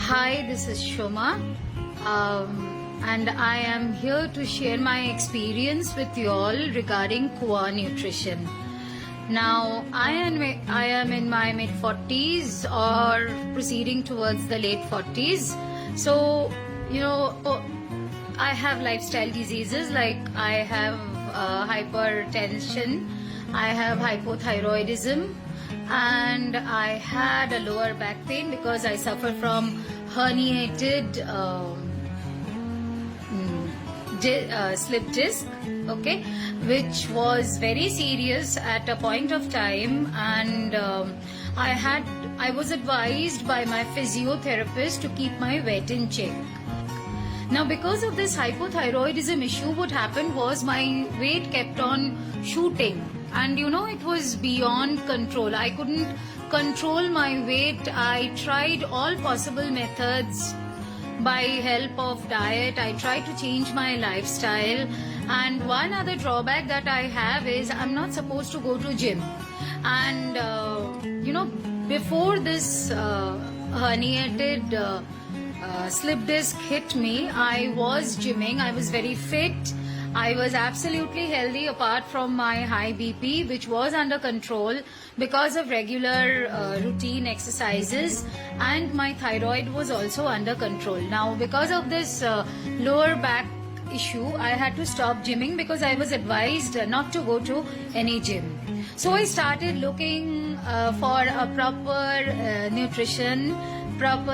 Hi, this is Shoma, and I am here to share my experience with you all regarding Koa nutrition. Now, I am in my mid 40s or proceeding towards the late 40s. So, I have lifestyle diseases like I have hypertension, I have hypothyroidism, and I had a lower back pain because I suffer from herniated slip disc, okay, which was very serious at a point of time, and I was advised by my physiotherapist to keep my weight in check. Now, because of this hypothyroidism issue, what happened was my weight kept on shooting, and it was beyond control. I couldn't control my weight. I tried all possible methods by help of diet. I tried to change my lifestyle, and one other drawback that I have is I'm not supposed to go to gym. And before this herniated slip disc hit me, I was gymming. I was very fit. I was absolutely healthy apart from my high BP, which was under control because of regular routine exercises, and my thyroid was also under control. Now, because of this lower back issue, I had to stop gymming because I was advised not to go to any gym. So I started looking for a proper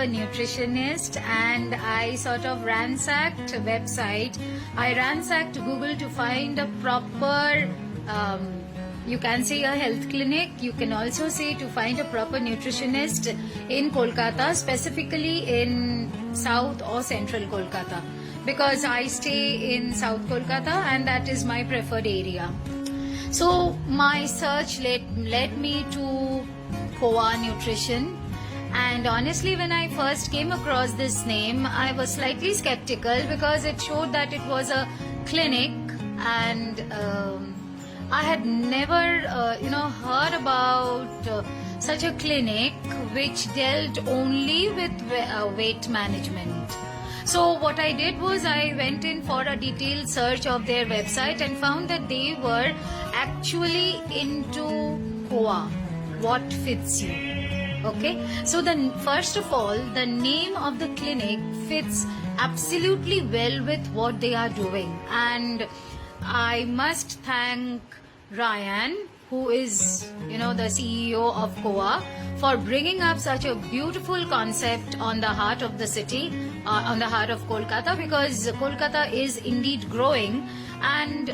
nutritionist, and I sort of ransacked a website. I ransacked Google to find a proper, you can say a health clinic. You can also say to find a proper nutritionist in Kolkata, specifically in South or Central Kolkata, because I stay in South Kolkata and that is my preferred area. So my search led me to Koa Nutrition. And honestly, when I first came across this name, I was slightly skeptical because it showed that it was a clinic, and I had never, heard about such a clinic which dealt only with weight management. So what I did was I went in for a detailed search of their website and found that they were actually into Koa, what fits you. Okay, so first of all, the name of the clinic fits absolutely well with what they are doing, and I must thank Ryan, who is the CEO of Koa, for bringing up such a beautiful concept on the heart of the city, on the heart of Kolkata, because Kolkata is indeed growing, and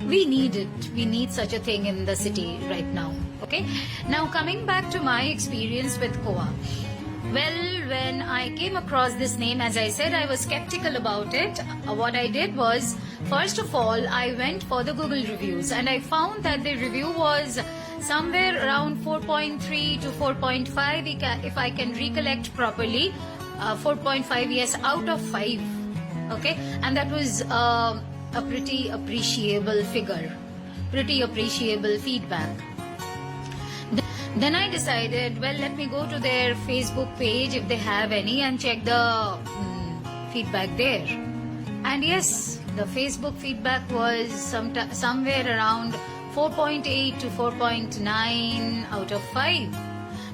we need it. We need such a thing in the city right now. Okay, now coming back to my experience with Koa. Well, when I came across this name, as I said, I was skeptical about it. What I did was, first of all, I went for the Google reviews, and I found that the review was somewhere around 4.3 to 4.5, if I can recollect properly. 4.5, yes, out of 5. Okay, and that was a pretty appreciable figure, pretty appreciable feedback. Then I decided, well, let me go to their Facebook page if they have any and check the feedback there. And yes, the Facebook feedback was somewhere around 4.8 to 4.9 out of 5.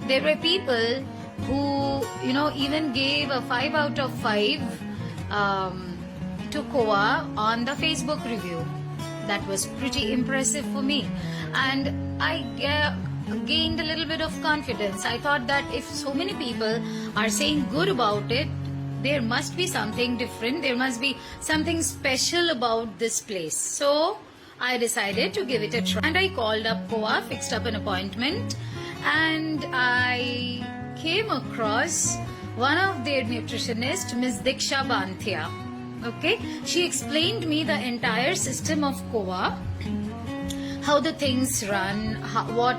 There were people who, even gave a 5 out of 5 to Koa on the Facebook review. That was pretty impressive for me. And I gained a little bit of confidence. I thought that if so many people are saying good about it, there must be something different. There must be something special about this place. So I decided to give it a try. And I called up Koa, fixed up an appointment, and I came across one of their nutritionists, Ms. Diksha Banthia. Okay, she explained me the entire system of Koa, how the things run, what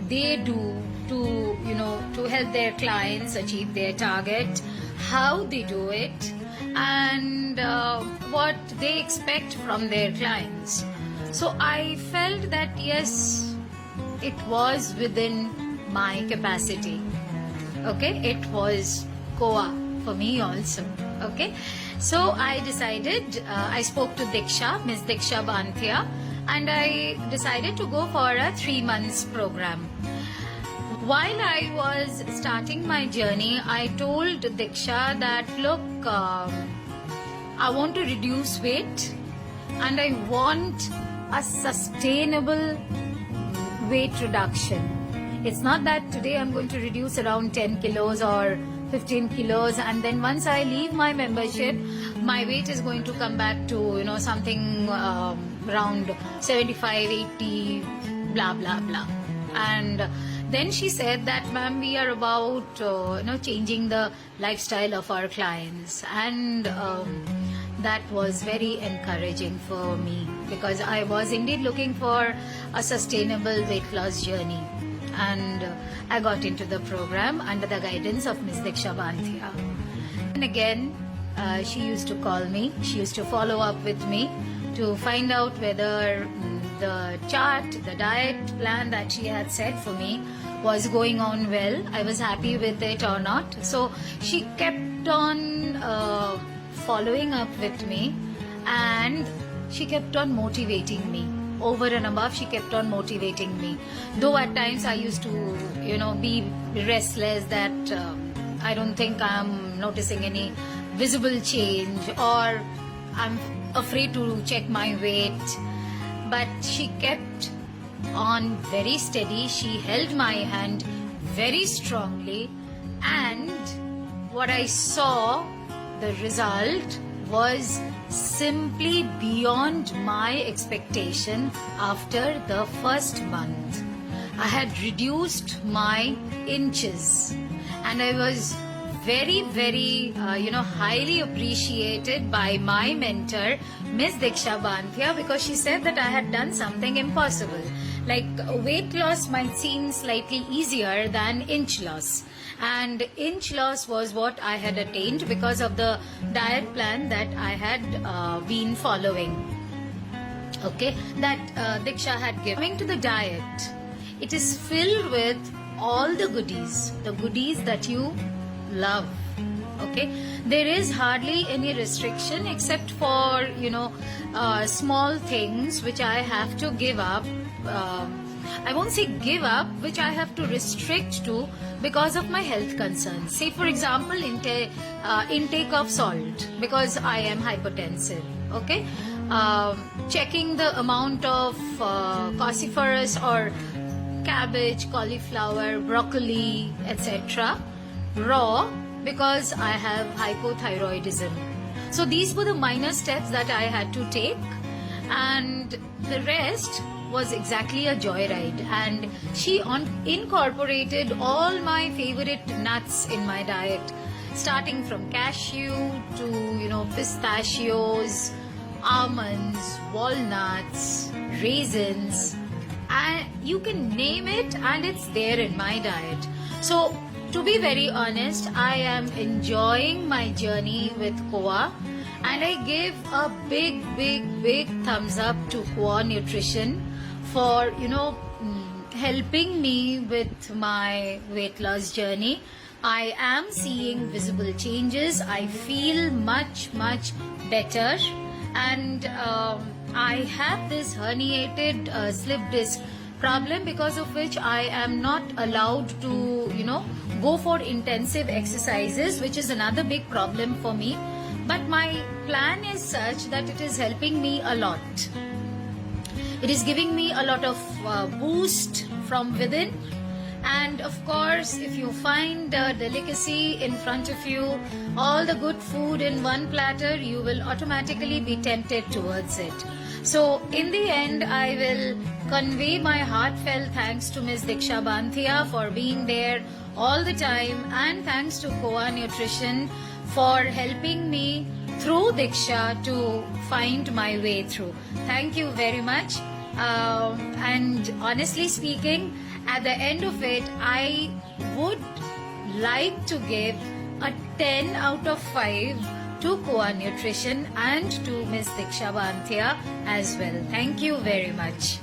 they do to help their clients achieve their target, how they do it, and what they expect from their clients. So I felt that yes, it was within my capacity. Okay, it was Goa for me also. Okay, so I decided, I spoke to Diksha, Miss Diksha Banthia, and I decided to go for a 3 months program. While I was starting my journey, I told Diksha that, look, I want to reduce weight and I want a sustainable weight reduction. It's not that today I'm going to reduce around 10 kilos or 15 kilos and then once I leave my membership, my weight is going to come back to, something around 75, 80, blah, blah, blah. And then she said that, ma'am, we are about, changing the lifestyle of our clients. And that was very encouraging for me because I was indeed looking for a sustainable weight loss journey. And I got into the program under the guidance of Ms. Diksha Banthia. And again, she used to call me. She used to follow up with me to find out whether the chart, the diet plan that she had set for me was going on well. I was happy with it or not. So she kept on following up with me and she kept on motivating me. Over and above, she kept on motivating me. Though at times I used to, be restless that I don't think I'm noticing any visible change or I'm afraid to check my weight. But she kept on very steady. She held my hand very strongly, and what I saw, the result was simply beyond my expectation after the first month. I had reduced my inches and I was very, very, highly appreciated by my mentor, Miss Diksha Banthia, because she said that I had done something impossible. Like weight loss might seem slightly easier than inch loss. And inch loss was what I had attained because of the diet plan that I had been following. Okay, that Diksha had given. Coming to the diet, it is filled with all the goodies that you love. Okay, there is hardly any restriction except for small things which I have to give up. I won't say give up, which I have to restrict to because of my health concerns. Say for example, intake of salt because I am hypertensive. Okay, checking the amount of cruciferous or cabbage, cauliflower, broccoli, etc. raw because I have hypothyroidism. So these were the minor steps that I had to take, and the rest was exactly a joyride. And she incorporated all my favorite nuts in my diet, starting from cashew to pistachios, almonds, walnuts, raisins, and you can name it and it's there in my diet. So to be very honest, I am enjoying my journey with Koa, and I give a big thumbs up to Koa Nutrition for helping me with my weight loss journey. I am seeing visible changes. I feel much better, and I have this herniated slip disc problem because of which I am not allowed to go for intensive exercises, which is another big problem for me. But my plan is such that it is helping me a lot. It is giving me a lot of boost from within. And of course, if you find a delicacy in front of you, all the good food in one platter, you will automatically be tempted towards it. So in the end, I will convey my heartfelt thanks to Ms. Diksha Banthia for being there all the time, and thanks to Koa Nutrition for helping me through Diksha to find my way through. Thank you very much. And honestly speaking, at the end of it, I would like to give a 10 out of 5 to Koa Nutrition and to Ms. Diksha Banthia as well. Thank you very much.